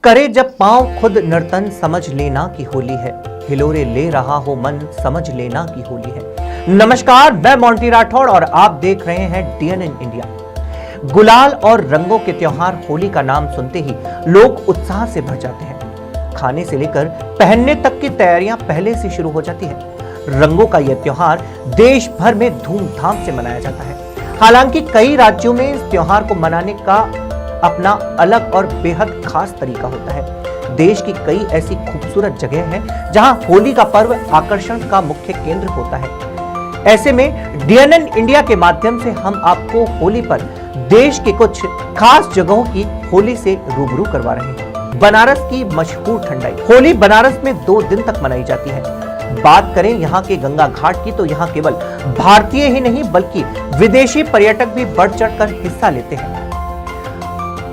करे जब पांव खुद नर्तन, समझ लेना की होली है। हिलोरे ले रहा हो मन, समझ लेना की होली है। नमस्कार, मैं मोंटी राठौड़ और आप देख रहे हैं DNN इंडिया। गुलाल और रंगों के त्योहार होली का नाम सुनते ही लोग उत्साह से भर जाते हैं। खाने से लेकर पहनने तक की तैयारियां पहले से शुरू हो जाती है। रंगों का यह त्योहार देश भर में धूमधाम से मनाया जाता है। हालांकि कई राज्यों में इस त्योहार को मनाने का अपना अलग और बेहद खास तरीका होता है। देश की कई ऐसी खूबसूरत जगह हैं जहां होली का पर्व आकर्षण का मुख्य केंद्र होता है। ऐसे में DNN इंडिया के माध्यम से हम आपको होली पर देश के कुछ खास जगहों की होली से रूबरू करवा रहे हैं। बनारस की मशहूर ठंडाई होली बनारस में 2 दिन तक मनाई जाती है। बात करें यहाँ के गंगा घाट की तो यहाँ केवल भारतीय ही नहीं बल्कि विदेशी पर्यटक भी बढ़ चढ़कर हिस्सा लेते हैं।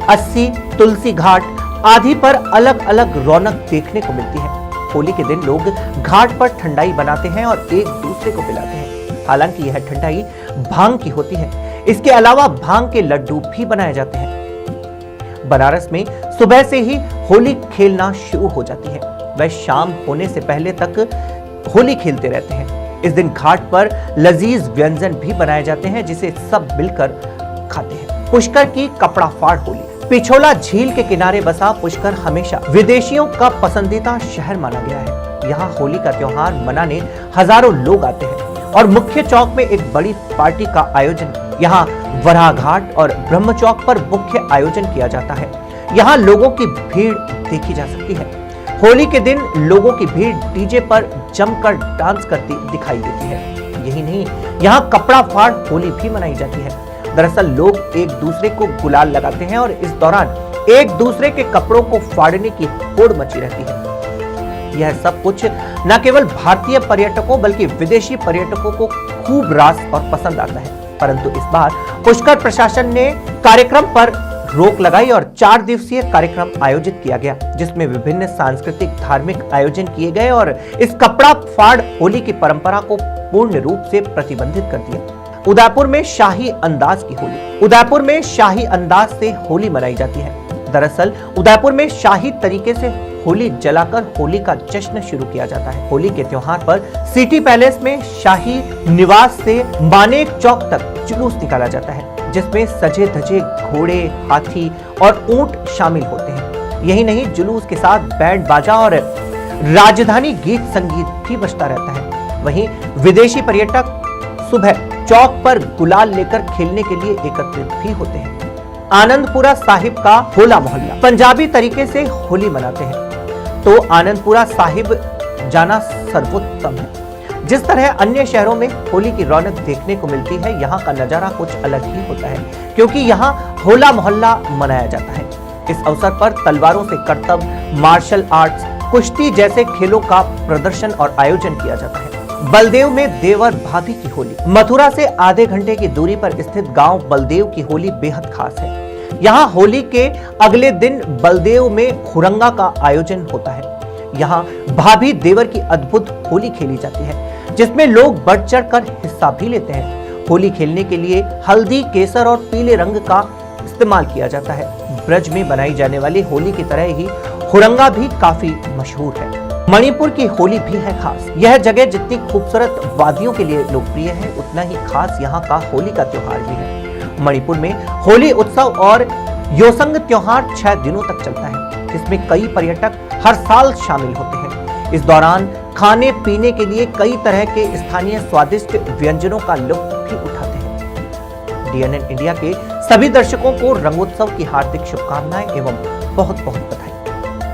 अस्सी, तुलसी घाट आदि पर अलग अलग रौनक देखने को मिलती है। होली के दिन लोग घाट पर ठंडाई बनाते हैं और एक दूसरे को पिलाते हैं। हालांकि यह ठंडाई भांग की होती है। इसके अलावा भांग के लड्डू भी बनाए जाते हैं। बनारस में सुबह से ही होली खेलना शुरू हो जाती है। वह शाम होने से पहले तक होली खेलते रहते हैं। इस दिन घाट पर लजीज व्यंजन भी बनाए जाते हैं जिसे सब मिलकर खाते हैं। पुष्कर की कपड़ा फाड़ होली पिछोला झील के किनारे बसा पुष्कर हमेशा विदेशियों का पसंदीदा शहर माना गया है। यहाँ होली का त्योहार मनाने हजारों लोग आते हैं और मुख्य चौक में एक बड़ी पार्टी का आयोजन यहाँ वराह घाट और ब्रह्म चौक पर मुख्य आयोजन किया जाता है। यहाँ लोगों की भीड़ देखी जा सकती है। होली के दिन लोगों की भीड़ डीजे पर जमकर डांस करती दिखाई देती है। यही नहीं, यहाँ कपड़ा फाड़ होली भी मनाई जाती है। दरअसल लोग एक दूसरे को गुलाल लगाते हैं और इस दौरान एक दूसरे के कपड़ों को फाड़ने की होड़ मची रहती है। यह सब कुछ न केवल भारतीय पर्यटकों बल्कि विदेशी पर्यटकों को खूब रास और पसंद आता है। परंतु इस बार पुष्कर प्रशासन ने कार्यक्रम पर रोक लगाई और 4 दिवसीय कार्यक्रम आयोजित किया गया, जिसमें विभिन्न सांस्कृतिक धार्मिक आयोजन किए गए और इस कपड़ा फाड़ होली की परंपरा को पूर्ण रूप से प्रतिबंधित कर दिया। उदयपुर में शाही अंदाज की होली उदयपुर में शाही अंदाज से होली मनाई जाती है। दरअसल उदयपुर में शाही तरीके से होली जलाकर होली का जश्न शुरू किया जाता है। होली के त्योहार पर सिटी पैलेस में शाही निवास से मानेक चौक तक जुलूस निकाला जाता है, जिसमें सजे धजे घोड़े, हाथी और ऊंट शामिल होते हैं। यही नहीं, जुलूस के साथ बैंड बाजा और राजधानी गीत संगीत भी बजता रहता है। वहीं विदेशी पर्यटक सुबह चौक पर गुलाल लेकर खेलने के लिए एकत्रित भी होते हैं। आनंदपुरा साहिब का होला मोहल्ला पंजाबी तरीके से होली मनाते हैं तो आनंदपुरा साहिब जाना सर्वोत्तम है। जिस तरह अन्य शहरों में होली की रौनक देखने को मिलती है, यहाँ का नजारा कुछ अलग ही होता है, क्योंकि यहाँ होला मोहल्ला मनाया जाता है। इस अवसर पर तलवारों से करतब, मार्शल आर्ट्स, कुश्ती जैसे खेलों का प्रदर्शन और आयोजन किया जाता है। बलदेव में देवर भाभी की होली मथुरा से आधे घंटे की दूरी पर स्थित गांव बलदेव की होली बेहद खास है। यहाँ होली के अगले दिन बलदेव में हुरंगा का आयोजन होता है। यहाँ भाभी देवर की अद्भुत होली खेली जाती है, जिसमें लोग बढ़ चढ़ कर हिस्सा भी लेते हैं। होली खेलने के लिए हल्दी, केसर और पीले रंग का इस्तेमाल किया जाता है। ब्रज में बनाई जाने वाली होली की तरह ही हुरंगा भी काफी मशहूर है। मणिपुर की होली भी है खास। यह जगह जितनी खूबसूरत वादियों के लिए लोकप्रिय है, उतना ही खास यहाँ का होली का त्योहार भी है। मणिपुर में होली उत्सव और योसंग त्योहार 6 दिनों तक चलता है, जिसमें कई पर्यटक हर साल शामिल होते हैं। इस दौरान खाने पीने के लिए कई तरह के स्थानीय स्वादिष्ट व्यंजनों का लुत्फ भी उठाते हैं। DNN इंडिया के सभी दर्शकों को रंगोत्सव की हार्दिक शुभकामनाएं एवं बहुत बहुत बधाई।